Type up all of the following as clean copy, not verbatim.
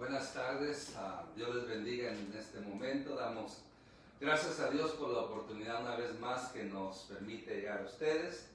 Buenas tardes, Dios les bendiga en este momento. Damos gracias a Dios por la oportunidad una vez más que nos permite llegar a ustedes.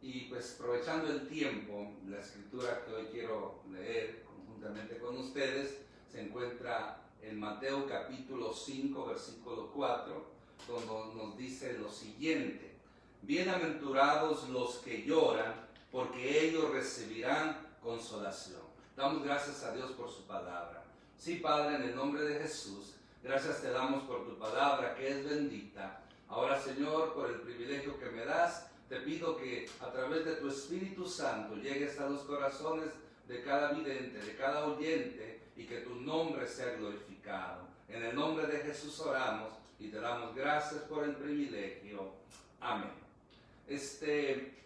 Y pues aprovechando el tiempo, la escritura que hoy quiero leer conjuntamente con ustedes se encuentra en Mateo capítulo 5, versículo 4, donde nos dice lo siguiente: bienaventurados los que lloran, porque ellos recibirán consolación. Damos gracias a Dios por su palabra. Sí, Padre, en el nombre de Jesús, gracias te damos por tu palabra que es bendita. Ahora, Señor, por el privilegio que me das, te pido que a través de tu Espíritu Santo llegues a los corazones de cada vidente, de cada oyente, y que tu nombre sea glorificado. En el nombre de Jesús oramos y te damos gracias por el privilegio. Amén.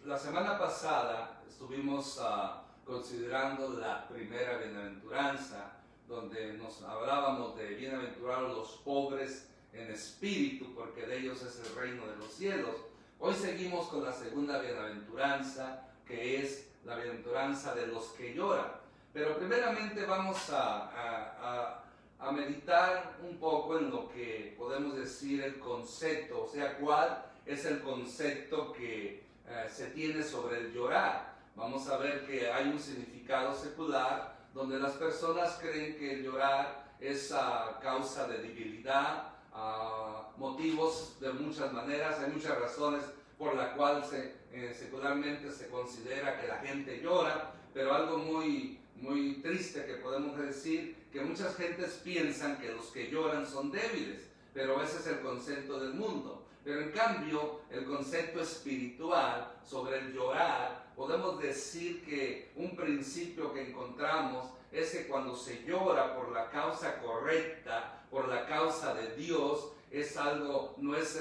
La semana pasada estuvimos considerando la primera bienaventuranza, donde nos hablábamos de bienaventurados los pobres en espíritu, porque de ellos es el reino de los cielos. Hoy seguimos con la segunda bienaventuranza, que es la bienaventuranza de los que lloran. Pero primeramente vamos a meditar un poco en lo que podemos decir el concepto, o sea, cuál es el concepto que se tiene sobre el llorar. Vamos a ver que hay un significado secular donde las personas creen que el llorar es a causa de debilidad, motivos de muchas maneras. Hay muchas razones por las cuales secularmente se considera que la gente llora, pero algo muy triste que podemos decir, que muchas gentes piensan que los que lloran son débiles, pero ese es el concepto del mundo. Pero en cambio, el concepto espiritual sobre el llorar, podemos decir que un principio que encontramos es que cuando se llora por la causa correcta, por la causa de Dios, es algo, no es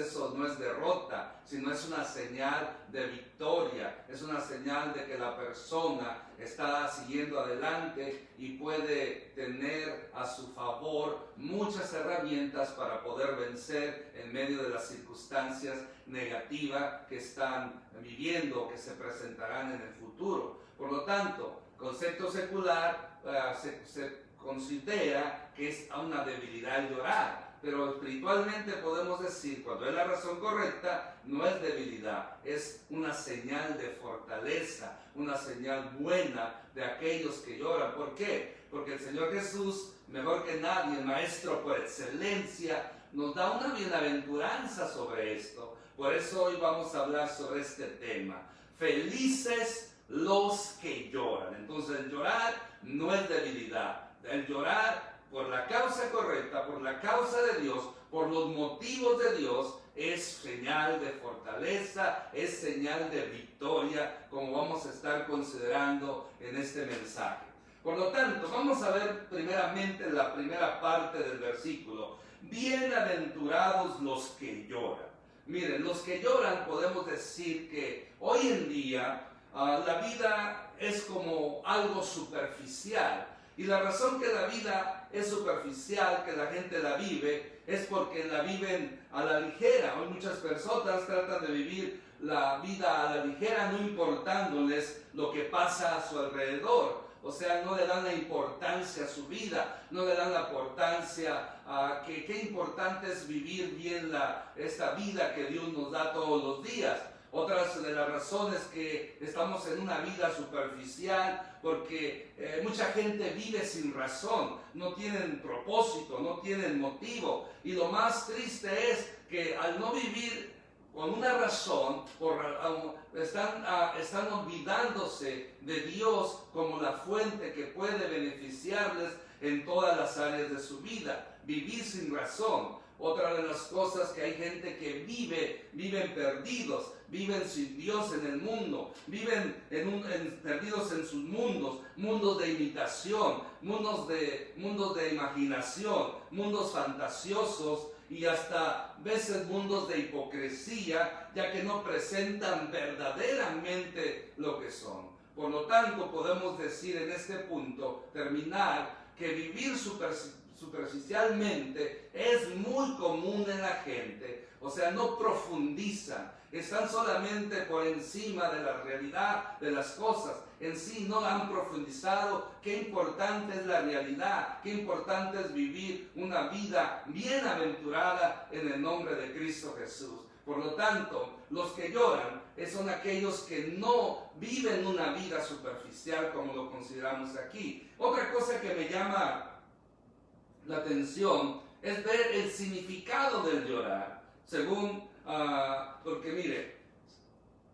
derrota, sino es una señal de victoria, es una señal de que la persona está siguiendo adelante y puede tener a su favor muchas herramientas para poder vencer en medio de las circunstancias negativas que están viviendo, que se presentarán en el futuro. Por lo tanto, concepto secular se considera que es una debilidad el llorar. Pero espiritualmente podemos decir, cuando es la razón correcta, no es debilidad, es una señal de fortaleza, una señal buena de aquellos que lloran. ¿Por qué? Porque el Señor Jesús, mejor que nadie, maestro por excelencia, nos da una bienaventuranza sobre esto. Por eso hoy vamos a hablar sobre este tema. Felices los que lloran. Entonces el llorar no es debilidad. El llorar por la causa correcta, por la causa de Dios, por los motivos de Dios, es señal de fortaleza, es señal de victoria, como vamos a estar considerando en este mensaje. Por lo tanto, vamos a ver primeramente la primera parte del versículo. Bienaventurados los que lloran. Miren, los que lloran podemos decir que hoy en día la vida es como algo superficial. Y la razón que la vida es superficial, que la gente la vive, es porque la viven a la ligera. Hoy muchas personas tratan de vivir la vida a la ligera, no importándoles lo que pasa a su alrededor. O sea, no le dan la importancia a su vida, no le dan la importancia a qué importante es vivir bien esta vida que Dios nos da todos los días. Otras de las razones que estamos en una vida superficial, porque mucha gente vive sin razón, no tienen propósito, no tienen motivo. Y lo más triste es que al no vivir con una razón, están olvidándose de Dios como la fuente que puede beneficiarles en todas las áreas de su vida. Vivir sin razón. Otra de las cosas que hay gente que viven perdidos, viven sin Dios en el mundo, viven perdidos en sus mundos de imitación, mundos de imaginación, mundos fantasiosos y hasta veces mundos de hipocresía, ya que no presentan verdaderamente lo que son. Por lo tanto, podemos decir en este punto, terminar, que vivir superficialmente es muy común en la gente. O sea, no profundizan, están solamente por encima de la realidad de las cosas. en sí no han profundizado qué importante es la realidad, qué importante es vivir una vida bienaventurada en el nombre de Cristo Jesús. Por lo tanto, los que lloran son aquellos que no viven una vida superficial como lo consideramos aquí. Otra cosa que me llama la atención es ver el significado del llorar, porque mire,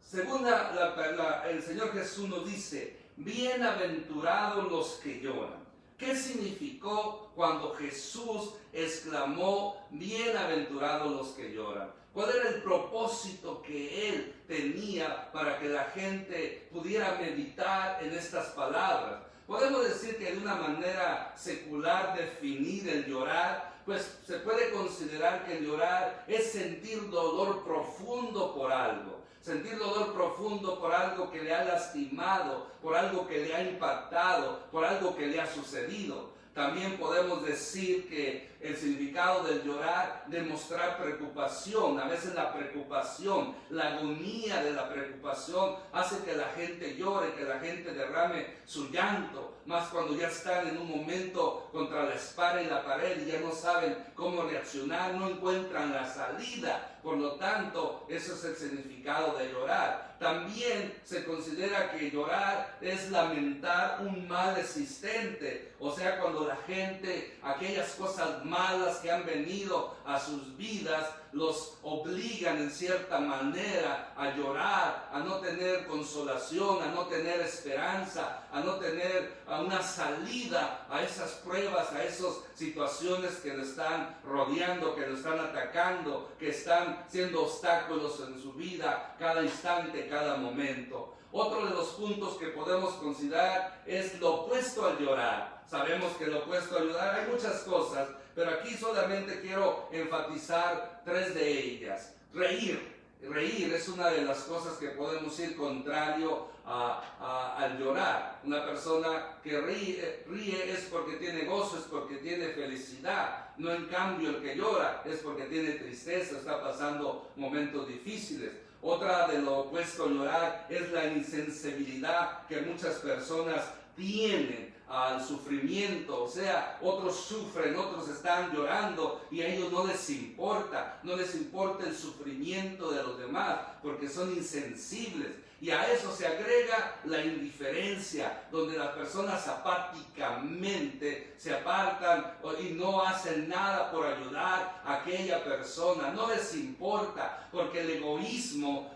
según el Señor Jesús nos dice, bienaventurados los que lloran. ¿Qué significó cuando Jesús exclamó, bienaventurados los que lloran? ¿Cuál era el propósito que Él tenía para que la gente pudiera meditar en estas palabras? Podemos decir que de una manera secular definir el llorar, pues se puede considerar que el llorar es sentir dolor profundo por algo. Sentir dolor profundo por algo que le ha lastimado, por algo que le ha impactado, por algo que le ha sucedido. También podemos decir que el significado del llorar, demostrar preocupación. A veces la preocupación, la agonía de la preocupación hace que la gente llore, que la gente derrame su llanto. Más cuando ya están en un momento contra la espada y la pared y ya no saben cómo reaccionar, no encuentran la salida. Por lo tanto, eso es el significado de llorar. También se considera que llorar es lamentar un mal existente. O sea, cuando la gente, aquellas cosas malas que han venido a sus vidas, los obligan en cierta manera a llorar, a no tener consolación, a no tener esperanza, a no tener una salida a esas pruebas, a esas situaciones que lo están rodeando, que lo están atacando, que están siendo obstáculos en su vida cada instante, cada momento. Otro de los puntos que podemos considerar es lo opuesto al llorar. Sabemos que lo opuesto al llorar hay muchas cosas, pero aquí solamente quiero enfatizar 3 de ellas. Reír. Reír es una de las cosas que podemos ir contrario al llorar. Una persona que ríe es porque tiene gozo, es porque tiene felicidad. No en cambio el que llora es porque tiene tristeza, está pasando momentos difíciles. Otra de lo opuesto a llorar es la insensibilidad que muchas personas tienen al sufrimiento. O sea, otros sufren, otros están llorando y a ellos no les importa el sufrimiento de los demás porque son insensibles. Y a eso se agrega la indiferencia, donde las personas apáticamente se apartan y no hacen nada por ayudar a aquella persona. No les importa, porque el egoísmo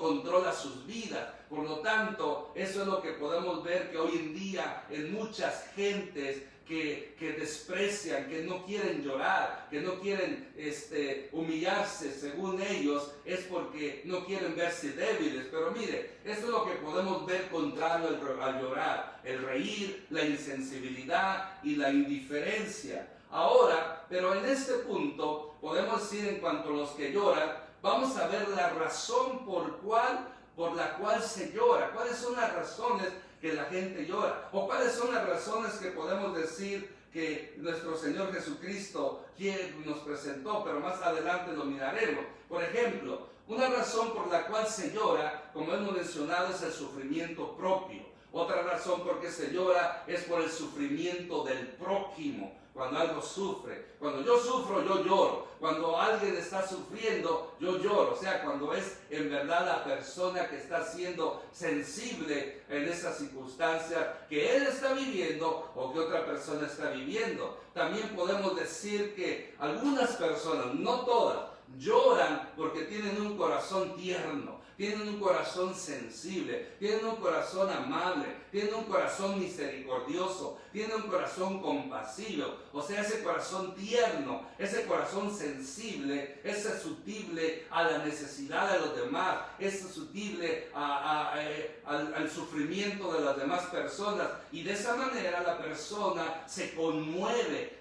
controla sus vidas. Por lo tanto, eso es lo que podemos ver que hoy en día en muchas gentes que desprecian, que no quieren llorar, que no quieren humillarse según ellos, es porque no quieren verse débiles. Pero mire, esto es lo que podemos ver contrario al llorar: el reír, la insensibilidad y la indiferencia. Ahora, pero en este punto podemos decir, en cuanto a los que lloran, vamos a ver la razón por la cual se llora. ¿Cuáles son las razones que la gente llora? ¿O cuáles son las razones que podemos decir que nuestro Señor Jesucristo nos presentó? Pero más adelante lo miraremos. Por ejemplo, una razón por la cual se llora, como hemos mencionado, es el sufrimiento propio. Otra razón por qué se llora es por el sufrimiento del prójimo. Cuando algo sufre, cuando yo sufro, yo lloro. Cuando alguien está sufriendo, yo lloro. O sea, cuando es en verdad la persona que está siendo sensible en esa circunstancia que él está viviendo o que otra persona está viviendo. También podemos decir que algunas personas, no todas, lloran porque tienen un corazón tierno, tienen un corazón sensible, tienen un corazón amable, tienen un corazón misericordioso, tienen un corazón compasivo. O sea, ese corazón tierno, ese corazón sensible, ese susceptible a la necesidad de los demás, ese susceptible al sufrimiento de las demás personas. Y de esa manera la persona se conmueve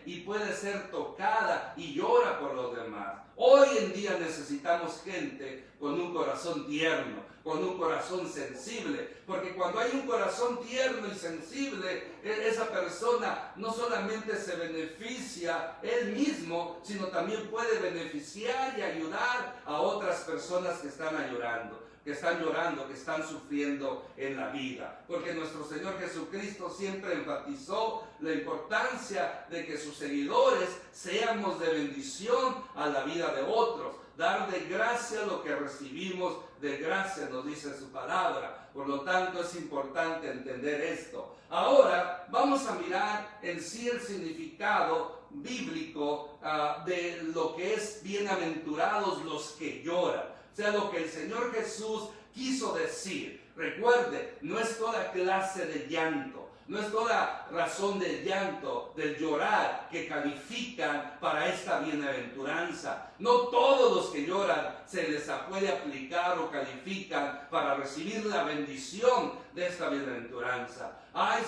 y puede ser tocada y llora por los demás. Hoy en día necesitamos gente con un corazón tierno, con un corazón sensible, porque cuando hay un corazón tierno y sensible, esa persona no solamente se beneficia él mismo, sino también puede beneficiar y ayudar a otras personas que están llorando. que están llorando, que están sufriendo en la vida. Porque nuestro Señor Jesucristo siempre enfatizó la importancia de que sus seguidores seamos de bendición a la vida de otros. Dar de gracia lo que recibimos de gracia, nos dice su palabra. Por lo tanto, es importante entender esto. Ahora vamos a mirar en sí el significado bíblico de lo que es bienaventurados los que lloran. O sea, lo que el Señor Jesús quiso decir. Recuerde, no es toda clase de llanto, no es toda razón de llanto, del llorar, que califican para esta bienaventuranza. No todos los que lloran se les puede aplicar o califican para recibir la bendición de esta bienaventuranza.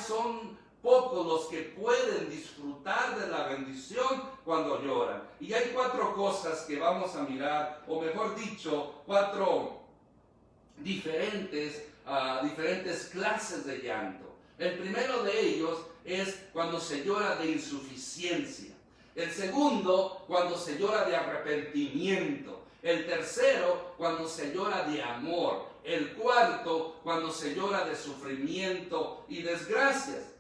Son pocos los que pueden disfrutar de la bendición cuando lloran. Y hay 4 cosas que vamos a mirar, o mejor dicho, 4 diferentes clases de llanto. El primero de ellos es cuando se llora de insuficiencia. El segundo, cuando se llora de arrepentimiento. El tercero, cuando se llora de amor. El cuarto, cuando se llora de sufrimiento y desgracias.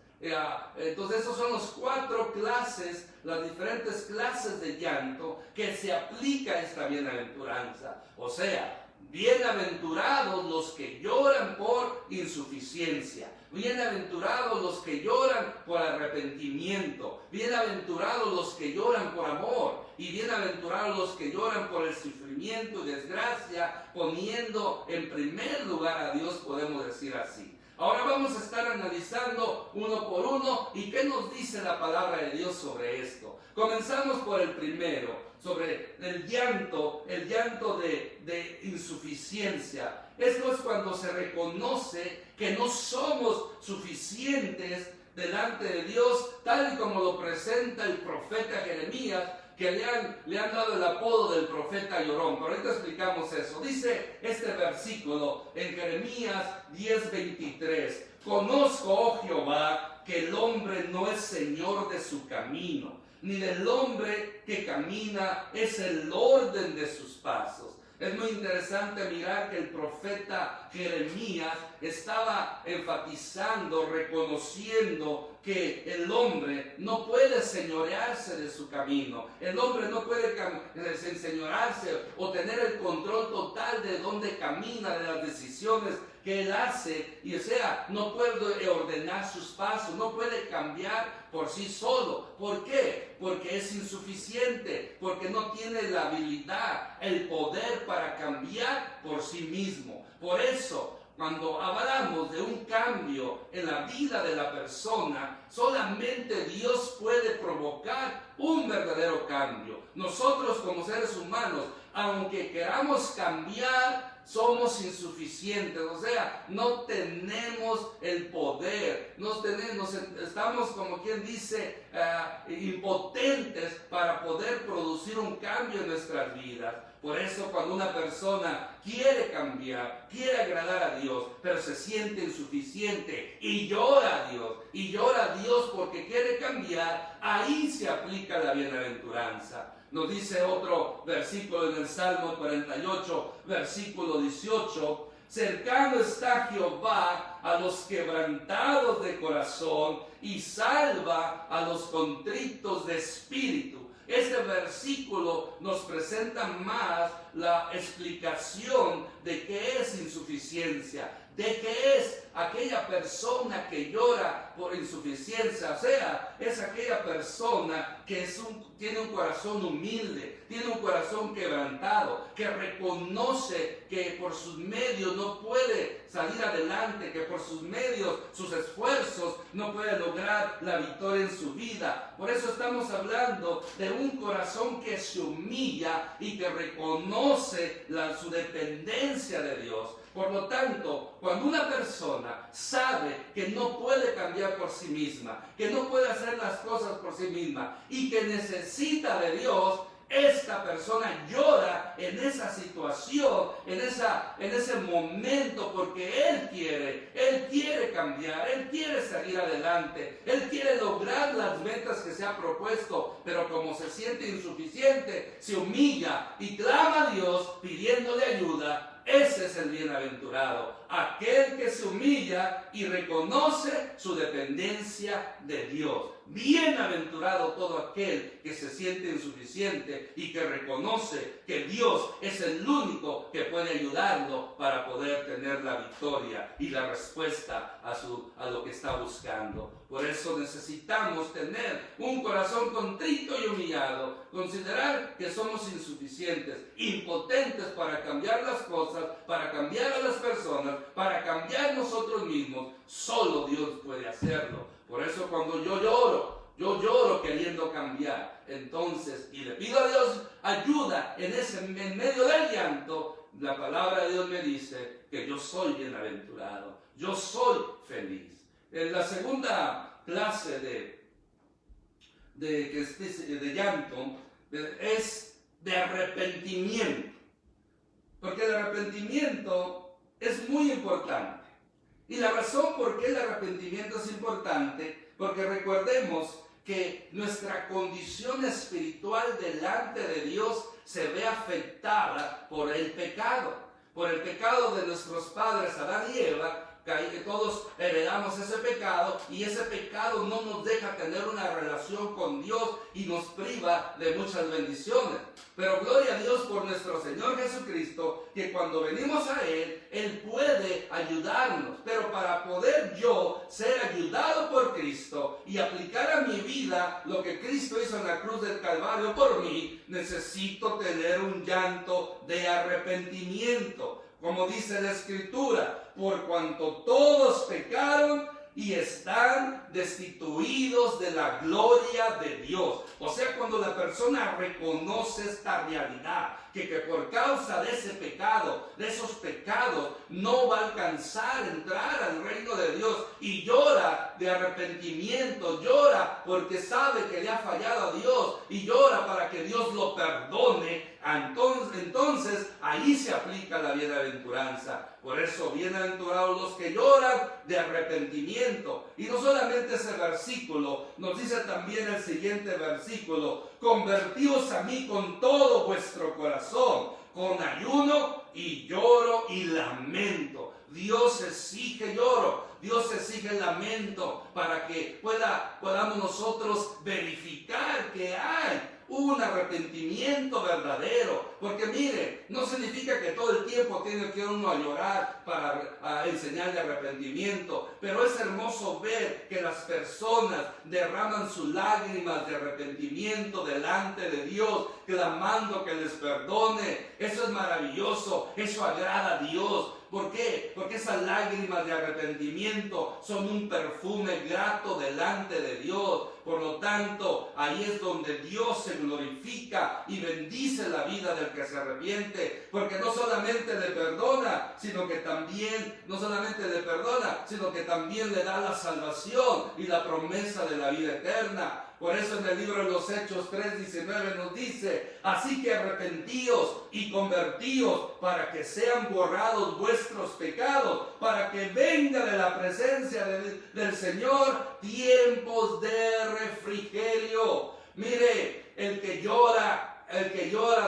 Entonces, esos son los 4 clases, las diferentes clases de llanto que se aplica a esta bienaventuranza. O sea, bienaventurados los que lloran por insuficiencia, bienaventurados los que lloran por arrepentimiento, bienaventurados los que lloran por amor y bienaventurados los que lloran por el sufrimiento y desgracia, poniendo en primer lugar a Dios, podemos decir así. Ahora vamos a estar analizando uno por uno y qué nos dice la palabra de Dios sobre esto. Comenzamos por el primero, sobre el llanto de insuficiencia. Esto es cuando se reconoce que no somos suficientes delante de Dios, tal y como lo presenta el profeta Jeremías, que le han dado el apodo del profeta llorón. Pero ahorita explicamos eso. Dice este versículo en Jeremías 10:23: Conozco, oh Jehová, que el hombre no es señor de su camino, ni del hombre que camina es el orden de sus pasos. Es muy interesante mirar que el profeta Jeremías estaba enfatizando, reconociendo que el hombre no puede señorearse de su camino. El hombre no puede enseñorearse o tener el control total de dónde camina, de las decisiones que él hace, y o sea, no puede ordenar sus pasos, no puede cambiar por sí solo. ¿Por qué? Porque es insuficiente, porque no tiene la habilidad, el poder para cambiar por sí mismo. Por eso, cuando hablamos de un cambio en la vida de la persona, solamente Dios puede provocar un verdadero cambio. Nosotros como seres humanos, aunque queramos cambiar, somos insuficientes, o sea, no tenemos el poder, estamos, como quien dice, impotentes para poder producir un cambio en nuestras vidas. Por eso, cuando una persona quiere cambiar, quiere agradar a Dios, pero se siente insuficiente y llora a Dios porque quiere cambiar, ahí se aplica la bienaventuranza. Nos dice otro versículo en el Salmo 48, versículo 18: cercano está Jehová a los quebrantados de corazón y salva a los contritos de espíritu. Este versículo nos presenta más la explicación de qué es insuficiencia, de qué es aquella persona que llora por insuficiencia. O sea, es aquella persona que tiene un corazón humilde, tiene un corazón quebrantado, que reconoce que por sus medios no puede salir adelante, que por sus medios, sus esfuerzos, no puede lograr la victoria en su vida. Por eso estamos hablando de un corazón que se humilla y que reconoce su dependencia de Dios. Por lo tanto, cuando una persona sabe que no puede cambiar por sí misma, que no puede hacer las cosas por sí misma y que necesita de Dios, esta persona llora en esa situación, en ese momento, porque él quiere cambiar, él quiere salir adelante, él quiere lograr las metas que se ha propuesto, pero como se siente insuficiente, se humilla y clama a Dios pidiéndole ayuda. ese es el bienaventurado, aquel que se humilla y reconoce su dependencia de Dios. Bienaventurado todo aquel que se siente insuficiente y que reconoce que Dios es el único que puede ayudarlo para poder tener la victoria y la respuesta a lo que está buscando. Por eso necesitamos tener un corazón contrito y humillado, considerar que somos insuficientes, impotentes para cambiar las cosas, para cambiar a las personas, para cambiar nosotros mismos. Solo Dios puede hacerlo. Por eso cuando yo lloro queriendo cambiar. Entonces, y le pido a Dios ayuda en medio del llanto, la palabra de Dios me dice que yo soy bienaventurado, yo soy feliz. En la segunda clase de llanto es de arrepentimiento, porque el arrepentimiento es muy importante. Y la razón por qué el arrepentimiento es importante, porque recordemos que nuestra condición espiritual delante de Dios se ve afectada por el pecado de nuestros padres Adán y Eva, que todos heredamos ese pecado, y ese pecado no nos deja tener una relación con Dios y nos priva de muchas bendiciones. Pero gloria a Dios por nuestro Señor Jesucristo, que cuando venimos a Él puede ayudarnos. Pero para poder yo ser ayudado por Cristo y aplicar a mi vida lo que Cristo hizo en la cruz del Calvario por mí, necesito tener un llanto de arrepentimiento. Como dice la Escritura, por cuanto todos pecaron y están destituidos de la gloria de Dios. O sea, cuando la persona reconoce esta realidad, que por causa de ese pecado, de esos pecados, no va a alcanzar a entrar al reino de Dios, y llora de arrepentimiento, llora porque sabe que le ha fallado a Dios, y llora para que Dios lo perdone, entonces ahí se aplica la bienaventuranza. Por eso, bienaventurados los que lloran de arrepentimiento. Y no solamente ese versículo, nos dice también el siguiente versículo: convertíos a mí con todo vuestro corazón, con ayuno y lloro y lamento. Dios exige lloro, Dios exige lamento para que podamos nosotros verificar que hay un arrepentimiento verdadero. Porque mire, no significa que todo el tiempo tiene que uno a llorar para enseñarle arrepentimiento, pero es hermoso ver que las personas derraman sus lágrimas de arrepentimiento delante de Dios, clamando que les perdone. Eso es maravilloso, eso agrada a Dios. ¿Por qué? Porque esas lágrimas de arrepentimiento son un perfume grato delante de Dios. Por lo tanto, ahí es donde Dios se glorifica y bendice la vida del que se arrepiente. Porque no solamente le perdona, sino que también le da la salvación y la promesa de la vida eterna. Por eso en el libro de los Hechos 3:19 nos dice: así que arrepentíos y convertíos para que sean borrados vuestros pecados, para que venga de la presencia del Señor tiempos de refrigerio. Mire, el que llora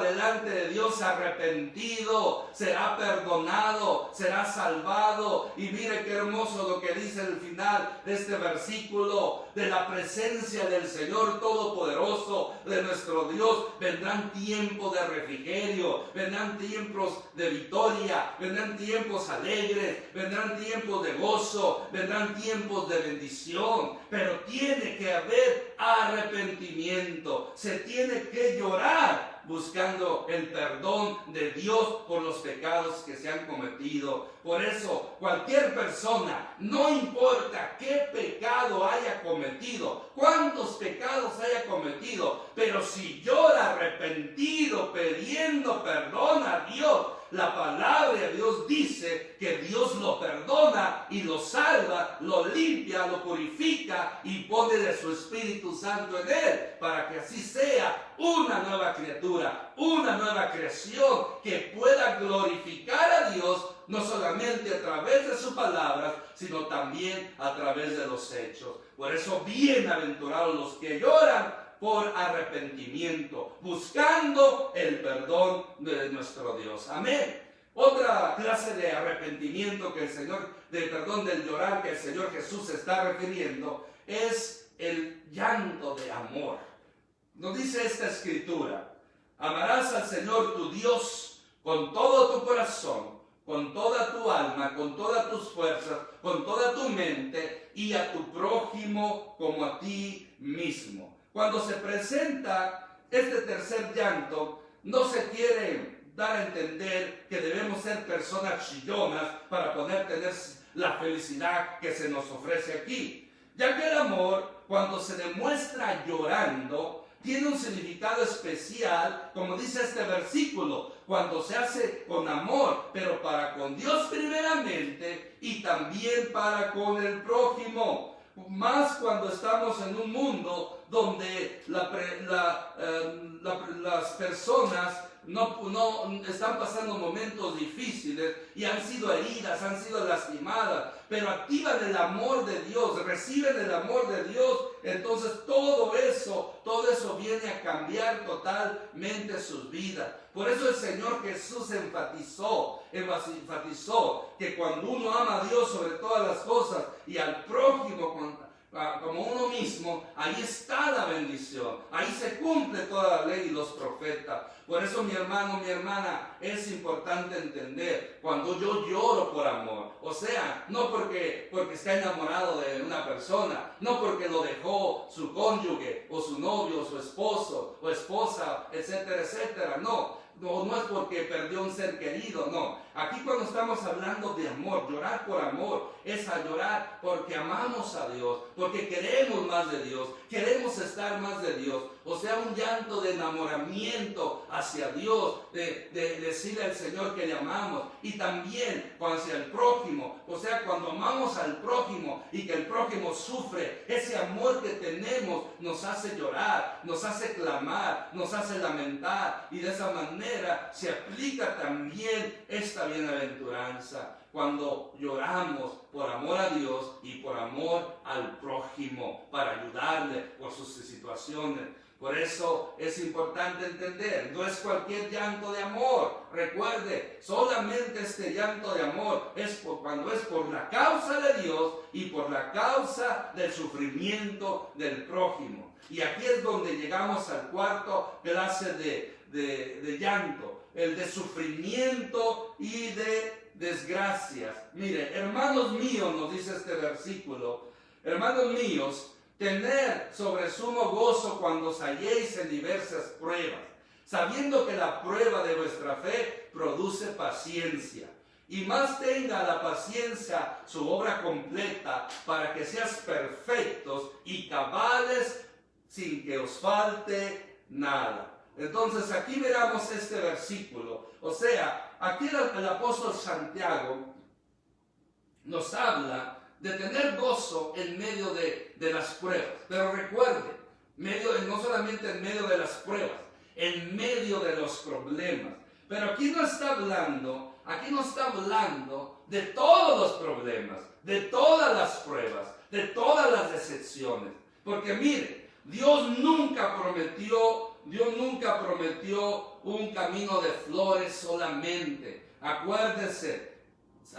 delante de Dios arrepentido será perdonado, será salvado. Y mire qué hermoso lo que dice el final de este versículo: de la presencia del Señor Todopoderoso, de nuestro Dios, vendrán tiempos de refrigerio, vendrán tiempos de victoria, vendrán tiempos alegres, vendrán tiempos de gozo, vendrán tiempos de bendición. Pero tiene que haber arrepentimiento, se tiene que llorar buscando el perdón de Dios por los pecados que se han cometido. Por eso, cualquier persona, no importa qué pecado haya cometido, cuántos pecados haya cometido, pero si llora arrepentido, pidiendo perdón a Dios, la palabra de Dios dice que Dios lo perdona y lo salva, lo limpia, lo purifica y pone de su Espíritu Santo en él, para que así sea una nueva criatura, una nueva creación que pueda glorificar a Dios, no solamente a través de sus palabras, sino también a través de los hechos. Por eso, bienaventurados los que lloran por arrepentimiento, buscando el perdón de nuestro Dios. Amén. Otra clase de arrepentimiento que del llorar que el Señor Jesús se está refiriendo es el llanto de amor. Nos dice esta escritura: amarás al Señor tu Dios con todo tu corazón, con toda tu alma, con todas tus fuerzas, con toda tu mente, y a tu prójimo como a ti mismo. Cuando se presenta este tercer llanto, no se quiere dar a entender que debemos ser personas chillonas para poder tener la felicidad que se nos ofrece aquí, ya que el amor, cuando se demuestra llorando, tiene un significado especial, como dice este versículo, cuando se hace con amor, pero para con Dios primeramente y también para con el prójimo. Más cuando estamos en un mundo donde las personas no están pasando momentos difíciles y han sido heridas, han sido lastimadas, pero activan el amor de Dios, reciben el amor de Dios. Entonces todo eso viene a cambiar totalmente sus vidas. Por eso el Señor Jesús enfatizó que cuando uno ama a Dios sobre todas las cosas y al prójimo como uno mismo, ahí está la bendición, ahí se cumple toda la ley y los profetas. Por eso, mi hermano, mi hermana, es importante entender cuando yo lloro por amor, o sea, no porque está enamorado de una persona, no porque lo dejó su cónyuge o su novio o su esposo o esposa, etcétera, etcétera, no es porque perdió un ser querido, no. Aquí cuando estamos hablando de amor, llorar por amor, es a llorar porque amamos a Dios, porque queremos más de Dios, queremos estar más de Dios. O sea, un llanto de enamoramiento hacia Dios, de decirle al Señor que le amamos, y también hacia el prójimo. O sea, cuando amamos al prójimo y que el prójimo sufre, ese amor que tenemos nos hace llorar, nos hace clamar, nos hace lamentar, y de esa manera se aplica también esta bienaventuranza, cuando lloramos por amor a Dios y por amor al prójimo, para ayudarle por sus situaciones. Por eso es importante entender, no es cualquier llanto de amor. Recuerde, solamente este llanto de amor es cuando es por la causa de Dios y por la causa del sufrimiento del prójimo. Y aquí es donde llegamos al cuarto clase de llanto, el de sufrimiento y de desgracias. Mire, hermanos míos, nos dice este versículo, hermanos míos, tener sobre sumo gozo cuando os halléis en diversas pruebas, sabiendo que la prueba de vuestra fe produce paciencia. Y más tenga la paciencia su obra completa, para que seas perfectos y cabales sin que os falte nada. Entonces aquí miramos este versículo. O sea, aquí el apóstol Santiago nos habla de tener gozo en medio de las pruebas. Pero recuerde, no solamente en medio de las pruebas, en medio de los problemas. Pero aquí no está hablando de todos los problemas, de todas las pruebas, de todas las decepciones. Porque mire, Dios nunca prometió un camino de flores solamente. Acuérdese,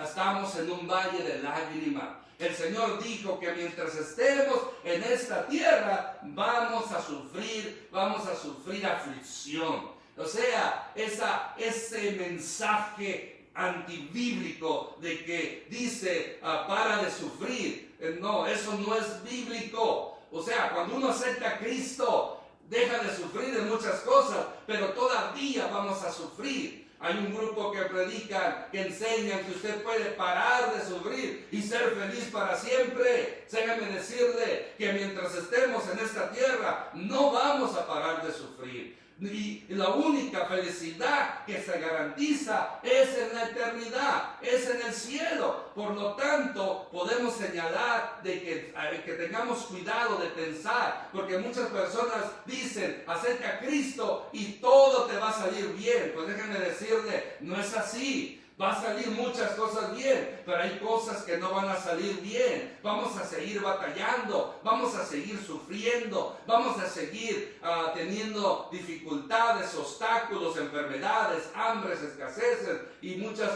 estamos en un valle de lágrimas. El Señor dijo que mientras estemos en esta tierra vamos a sufrir aflicción. O sea, ese mensaje antibíblico de que dice para de sufrir, no, eso no es bíblico. O sea, cuando uno acepta a Cristo, deja de sufrir de muchas cosas, pero todavía vamos a sufrir. Hay un grupo que predican, que enseñan que usted puede parar de sufrir y ser feliz para siempre. Déjame decirle que mientras estemos en esta tierra, no vamos a parar de sufrir. Y la única felicidad que se garantiza es en la eternidad, es en el cielo. Por lo tanto, podemos señalar de que tengamos cuidado de pensar, porque muchas personas dicen, acerca a Cristo y todo te va a salir bien. Pues déjenme decirle, no es así. Va a salir muchas cosas bien, pero hay cosas que no van a salir bien. Vamos a seguir batallando, vamos a seguir sufriendo, vamos a seguir teniendo dificultades, obstáculos, enfermedades, hambres, escaseces y muchas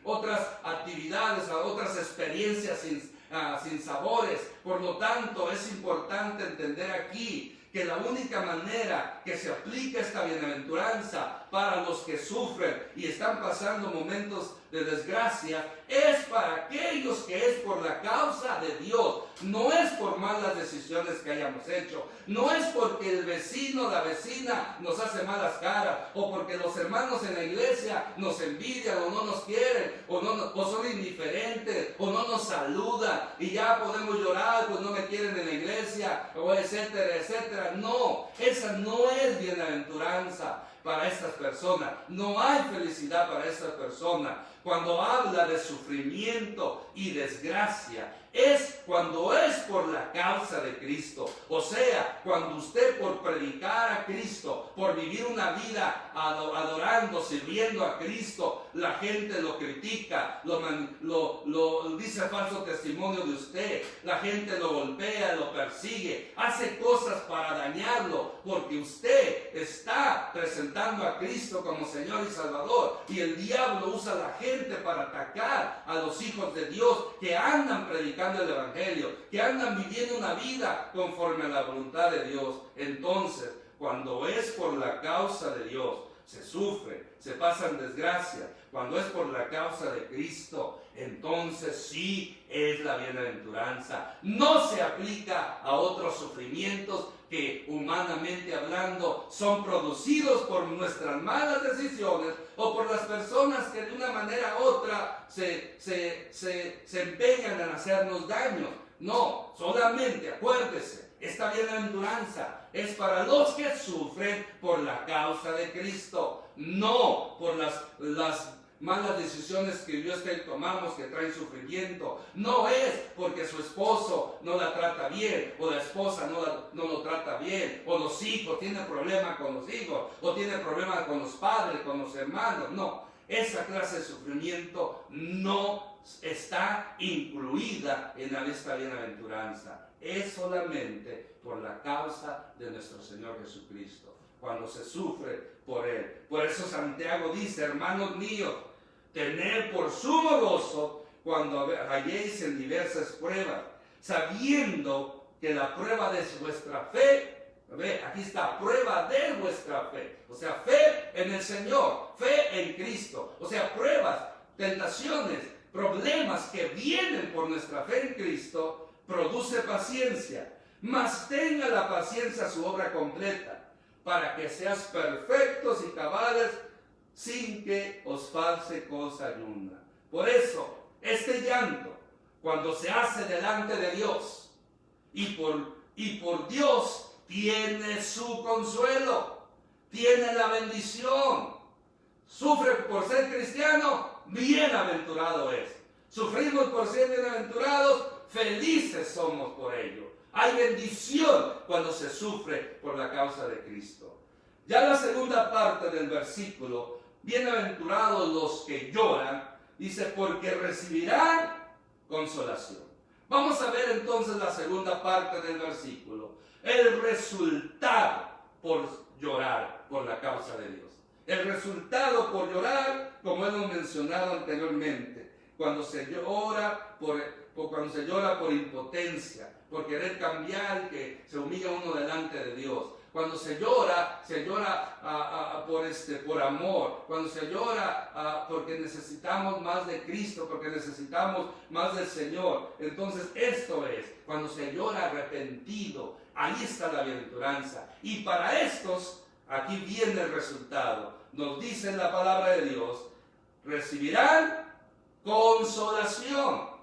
otras actividades, otras experiencias sin sabores. Por lo tanto, es importante entender aquí que la única manera que se aplica esta bienaventuranza para los que sufren y están pasando momentos de desgracia es para aquellos que es por la causa de Dios. No es por malas decisiones que hayamos hecho, no es porque el vecino, la vecina nos hace malas caras, o porque los hermanos en la iglesia nos envidian o no nos quieren, o son indiferentes, o no nos saludan y ya podemos llorar, pues no me quieren en la iglesia, o etcétera, etcétera. No, esa no es bienaventuranza para estas personas. No hay felicidad para estas personas. Cuando habla de sufrimiento y desgracia, es cuando es por la causa de Cristo. O sea, cuando usted por predicar a Cristo, por vivir una vida adorando, sirviendo a Cristo, la gente lo critica, lo dice falso testimonio de usted, la gente lo golpea, lo persigue, hace cosas para dañarlo, porque usted está presentando a Cristo como Señor y Salvador, y el diablo usa a la gente para atacar a los hijos de Dios que andan predicando el Evangelio, que andan viviendo una vida conforme a la voluntad de Dios. Entonces, cuando es por la causa de Dios, se sufre, se pasa en desgracia. Cuando es por la causa de Cristo, entonces sí es la bienaventuranza. No se aplica a otros sufrimientos que, humanamente hablando, son producidos por nuestras malas decisiones o por las personas que de una manera u otra se empeñan en hacernos daños. No, solamente acuérdese, esta bienaventuranza es para los que sufren por la causa de Cristo, no por las malas decisiones que yo tomamos que traen sufrimiento. No es porque su esposo no la trata bien, o la esposa no lo trata bien, o los hijos, tiene problemas con los hijos, o tiene problemas con los padres, con los hermanos. No, esa clase de sufrimiento no está incluida en esta bienaventuranza. Es solamente por la causa de nuestro Señor Jesucristo, cuando se sufre por Él. Por eso Santiago dice: hermanos míos, tened por sumo gozo cuando halléis en diversas pruebas, sabiendo que la prueba de vuestra fe, aquí está, prueba de vuestra fe, o sea, fe en el Señor, fe en Cristo, o sea, pruebas, tentaciones, problemas que vienen por nuestra fe en Cristo, produce paciencia. Mas tenga la paciencia su obra completa, para que seas perfectos y cabales, sin que os falte cosa alguna. Por eso, este llanto, cuando se hace delante de Dios y por Dios, tiene su consuelo, tiene la bendición. Sufre por ser cristiano, bienaventurado es. Sufrimos por ser bienaventurados, felices somos por ello. Hay bendición cuando se sufre por la causa de Cristo. Ya la segunda parte del versículo, bienaventurados los que lloran, dice, porque recibirán consolación. Vamos a ver entonces la segunda parte del versículo, el resultado por llorar por la causa de Dios. El resultado por llorar, como hemos mencionado anteriormente, cuando se llora por impotencia, por querer cambiar, que se humilla uno delante de Dios. Cuando se llora por amor. Cuando se llora porque necesitamos más de Cristo, porque necesitamos más del Señor. Entonces esto es, cuando se llora arrepentido, ahí está la bienaventuranza. Y para estos, aquí viene el resultado. Nos dice la palabra de Dios, recibirán consolación.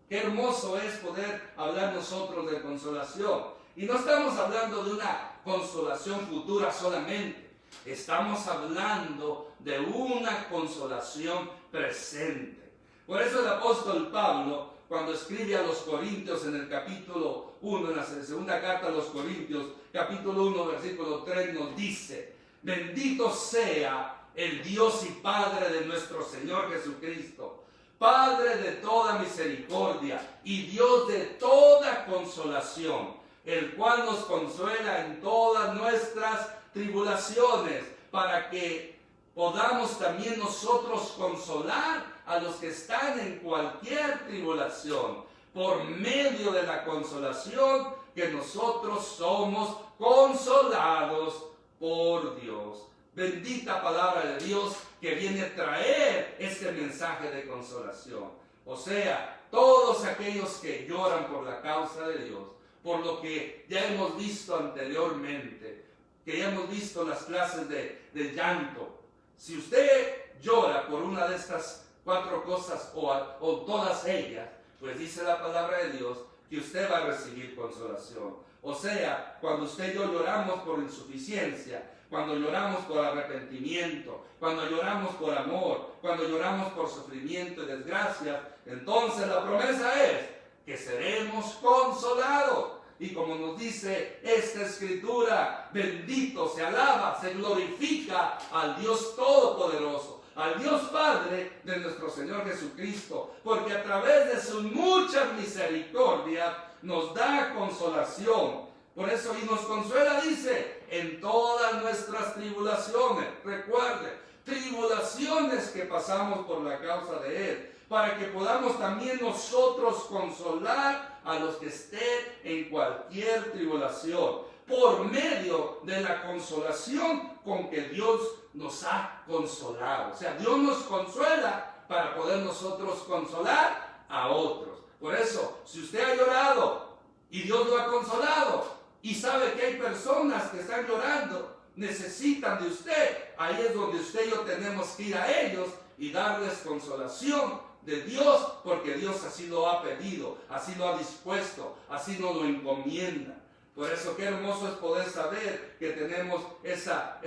Qué hermoso es poder hablar nosotros de consolación. Y no estamos hablando de una consolación futura solamente. Estamos hablando de una consolación presente. Por eso el apóstol Pablo, cuando escribe a los Corintios en el capítulo 1, en la segunda carta a los Corintios, capítulo 1, versículo 3, nos dice: bendito sea el Dios y Padre de nuestro Señor Jesucristo, Padre de toda misericordia y Dios de toda consolación, el cual nos consuela en todas nuestras tribulaciones, para que podamos también nosotros consolar a los que están en cualquier tribulación, por medio de la consolación que nosotros somos consolados por Dios. Bendita palabra de Dios que viene a traer este mensaje de consolación. O sea, todos aquellos que lloran por la causa de Dios, por lo que ya hemos visto anteriormente, que ya hemos visto en las clases de llanto. Si usted llora por una de estas 4 cosas o todas ellas, pues dice la palabra de Dios que usted va a recibir consolación. O sea, cuando usted y yo lloramos por insuficiencia, cuando lloramos por arrepentimiento, cuando lloramos por amor, cuando lloramos por sufrimiento y desgracia, entonces la promesa es que seremos consolados. Y como nos dice esta escritura, bendito, se alaba, se glorifica al Dios Todopoderoso, al Dios Padre de nuestro Señor Jesucristo, porque a través de su mucha misericordia nos da consolación. Por eso, y nos consuela, dice, en todas nuestras tribulaciones. Recuerde, tribulaciones que pasamos por la causa de Él, para que podamos también nosotros consolar a los que estén en cualquier tribulación, por medio de la consolación con que Dios nos ha consolado. O sea, Dios nos consuela para poder nosotros consolar a otros. Por eso, si usted ha llorado y Dios lo ha consolado, y sabe que hay personas que están llorando, necesitan de usted, ahí es donde usted y yo tenemos que ir a ellos y darles consolación de Dios, porque Dios así lo ha pedido, así lo ha dispuesto, así nos lo encomienda. Por eso qué hermoso es poder saber que tenemos esa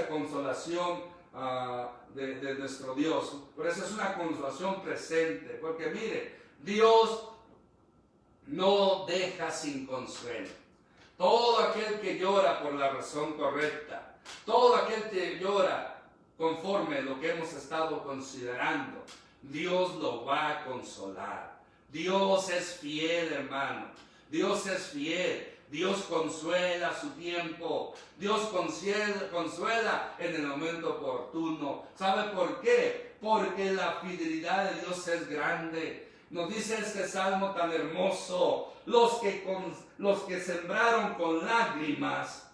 consolación de nuestro Dios. Por eso es una consolación presente, porque mire, Dios no deja sin consuelo. Todo aquel que llora por la razón correcta, todo aquel que llora conforme a lo que hemos estado considerando, Dios lo va a consolar. Dios es fiel, hermano. Dios es fiel. Dios consuela a su tiempo. Dios consuela en el momento oportuno. ¿Sabe por qué? Porque la fidelidad de Dios es grande. Nos dice este salmo tan hermoso: los que sembraron con lágrimas,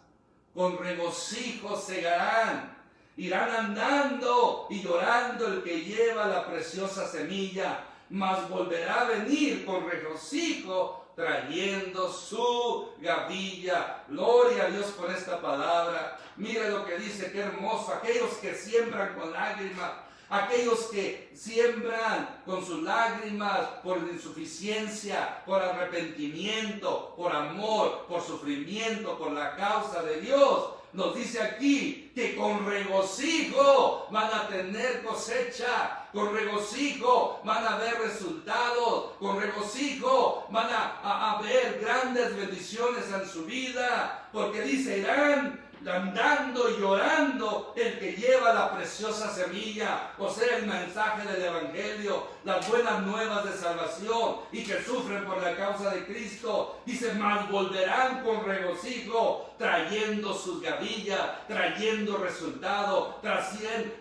con regocijo segarán. Irán andando y llorando el que lleva la preciosa semilla, mas volverá a venir con regocijo trayendo su gavilla. Gloria a Dios por esta palabra. Mire lo que dice, qué hermoso. Aquellos que siembran con lágrimas, aquellos que siembran con sus lágrimas por insuficiencia, por arrepentimiento, por amor, por sufrimiento, por la causa de Dios. Nos dice aquí que con regocijo van a tener cosecha, con regocijo van a ver resultados, con regocijo van a ver grandes bendiciones en su vida, porque dice, irán andando y llorando el que lleva la preciosa semilla, o sea, el mensaje del Evangelio, las buenas nuevas de salvación, y que sufren por la causa de Cristo. Dice, mas volverán con regocijo, trayendo sus gavillas, trayendo resultado,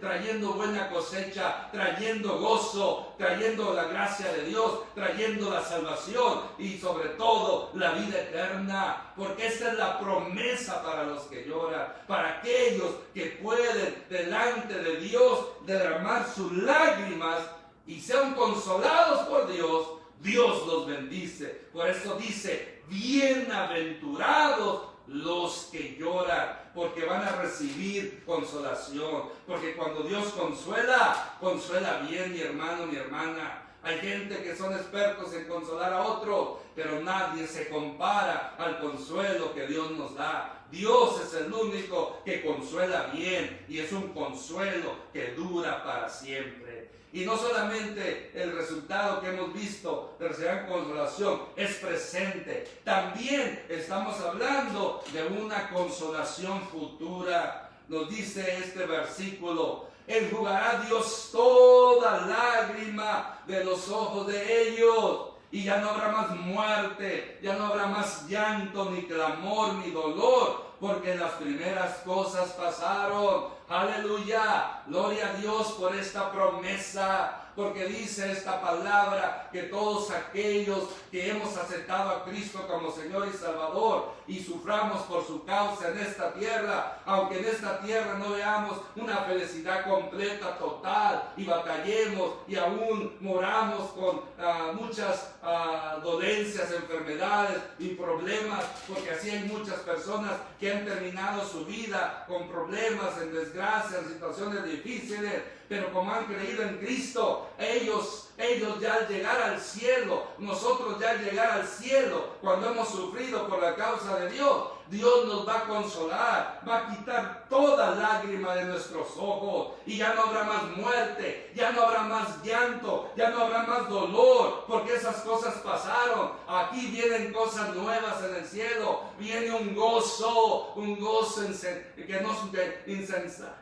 trayendo buena cosecha, trayendo gozo, trayendo la gracia de Dios, trayendo la salvación y sobre todo la vida eterna, porque esta es la promesa para los que lloran, para aquellos que pueden delante de Dios derramar sus lágrimas y sean consolados por Dios. Dios los bendice. Por eso dice, bienaventurados los que lloran, porque van a recibir consolación. Porque cuando Dios consuela, consuela bien, mi hermano, mi hermana. Hay gente que son expertos en consolar a otros, pero nadie se compara al consuelo que Dios nos da. Dios es el único que consuela bien, y es un consuelo que dura para siempre. Y no solamente el resultado que hemos visto de recibir consolación es presente, también estamos hablando de una consolación futura. nos dice este versículo: enjugará Dios toda lágrima de los ojos de ellos, y ya no habrá más muerte, ya no habrá más llanto, ni clamor, ni dolor, porque las primeras cosas pasaron. Aleluya, gloria a Dios por esta promesa, porque dice esta palabra que todos aquellos que hemos aceptado a Cristo como Señor y Salvador y suframos por su causa en esta tierra, aunque en esta tierra no veamos una felicidad completa, total, y batallemos y aún moramos con muchas dolencias, enfermedades y problemas, porque así hay muchas personas que han terminado su vida con problemas, en desgracia, en situaciones difíciles, pero como han creído en Cristo, ellos ya al llegar al cielo, nosotros ya al llegar al cielo, cuando hemos sufrido por la causa de Dios, Dios nos va a consolar, va a quitar toda lágrima de nuestros ojos, y ya no habrá más muerte, ya no habrá más llanto, ya no habrá más dolor, porque esas cosas pasaron. Aquí vienen cosas nuevas en el cielo, viene un gozo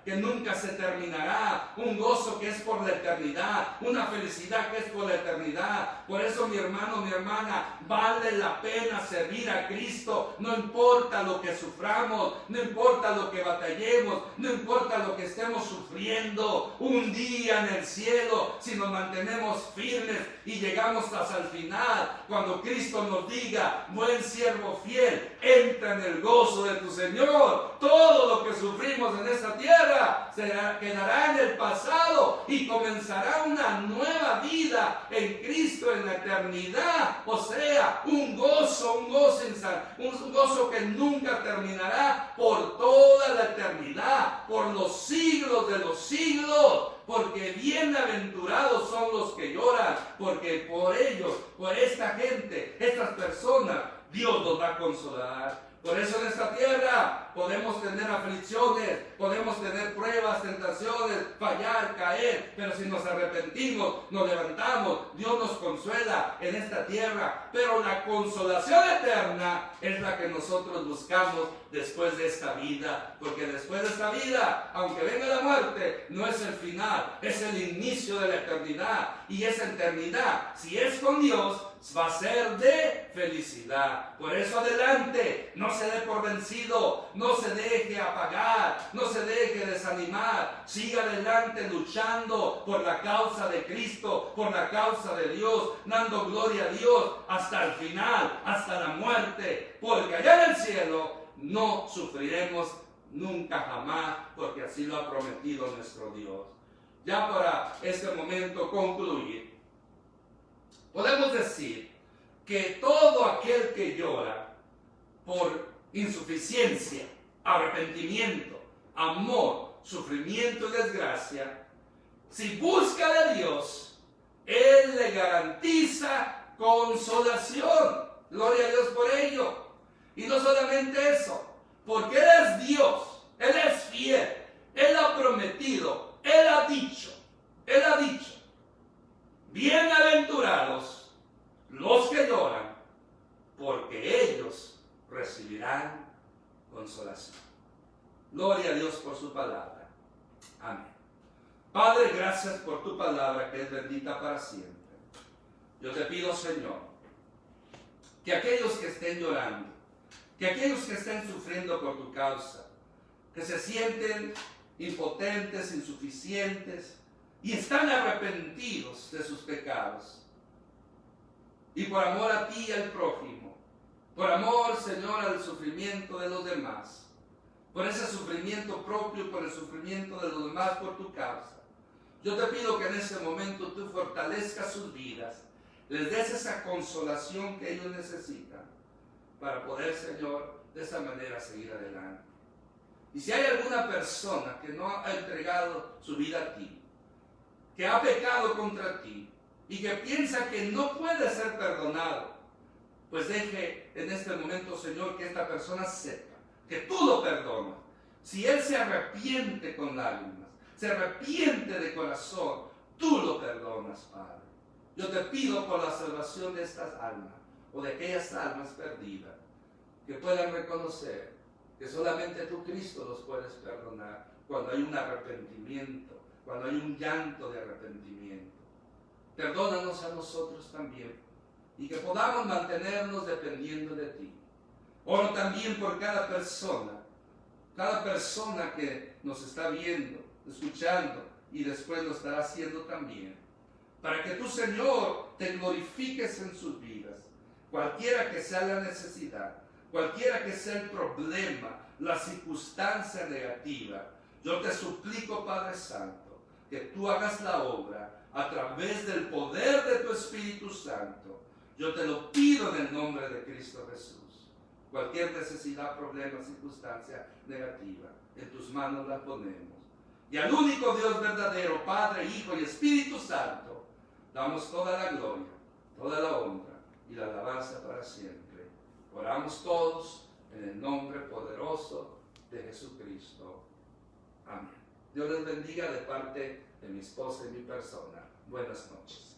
que nunca se terminará, un gozo que es por la eternidad, una felicidad que es por la eternidad. Por eso, mi hermano, mi hermana, vale la pena servir a Cristo, no importa lo que suframos, no importa lo que batallemos, no importa lo que estemos sufriendo. Un día en el cielo, si nos mantenemos firmes y llegamos hasta el final, cuando Cristo nos diga: buen siervo fiel, entra en el gozo de tu Señor, todo lo que sufrimos en esta tierra quedará en el pasado y comenzará una nueva vida en Cristo en la eternidad. O sea, un gozo que nunca terminará por toda la eternidad, por los siglos de los siglos. Porque bienaventurados son los que lloran, porque por ellos, por esta gente, estas personas, Dios nos va a consolar. Por eso en esta tierra podemos tener aflicciones, podemos tener pruebas, tentaciones, fallar, caer, pero si nos arrepentimos, nos levantamos, Dios nos consuela en esta tierra. Pero la consolación eterna es la que nosotros buscamos después de esta vida, porque después de esta vida, aunque venga la muerte, no es el final, es el inicio de la eternidad. Y esa eternidad, si es con Dios, va a ser de felicidad. Por eso adelante, no se dé por vencido, no se deje apagar, no se deje desanimar, siga adelante luchando por la causa de Cristo, por la causa de Dios, dando gloria a Dios hasta el final, hasta la muerte, porque allá en el cielo no sufriremos nunca jamás, porque así lo ha prometido nuestro Dios. Ya para este momento concluir, podemos decir que todo aquel que llora por insuficiencia, arrepentimiento, amor, sufrimiento y desgracia, si busca de Dios, Él le garantiza consolación. Gloria a Dios por ello. Y no solamente eso, porque Él es Dios, Él es fiel, Él ha prometido, Él ha dicho, bienaventurados los que lloran, porque ellos recibirán consolación. Gloria a Dios por su palabra. Amén. Padre, gracias por tu palabra que es bendita para siempre. Yo te pido, Señor, que aquellos que estén llorando, que aquellos que estén sufriendo por tu causa, que se sienten impotentes, insuficientes y están arrepentidos de sus pecados, y por amor a ti y al prójimo, por amor, Señor, al sufrimiento de los demás, por ese sufrimiento propio, por el sufrimiento de los demás por tu causa, yo te pido que en este momento tú fortalezcas sus vidas, les des esa consolación que ellos necesitan para poder, Señor, de esa manera seguir adelante. Y si hay alguna persona que no ha entregado su vida a ti, que ha pecado contra ti y que piensa que no puede ser perdonado, pues deje en este momento, Señor, que esta persona sepa que tú lo perdonas. Si él se arrepiente con lágrimas, se arrepiente de corazón, tú lo perdonas, Padre. Yo te pido por la salvación de estas almas o de aquellas almas perdidas, que puedan reconocer que solamente tú, Cristo, los puedes perdonar cuando hay un arrepentimiento, cuando hay un llanto de arrepentimiento. Perdónanos a nosotros también y que podamos mantenernos dependiendo de ti. Oro también por cada persona que nos está viendo, escuchando y después lo estará haciendo también, para que tú, Señor, te glorifiques en sus vidas, cualquiera que sea la necesidad, cualquiera que sea el problema, la circunstancia negativa. Yo te suplico, Padre Santo, que tú hagas la obra a través del poder de tu Espíritu Santo. Yo te lo pido en el nombre de Cristo Jesús. Cualquier necesidad, problema, circunstancia negativa, en tus manos la ponemos. Y al único Dios verdadero, Padre, Hijo y Espíritu Santo, damos toda la gloria, toda la honra y la alabanza para siempre. Oramos todos en el nombre poderoso de Jesucristo. Amén. Dios les bendiga de parte de mi esposa y mi persona. Buenas noches.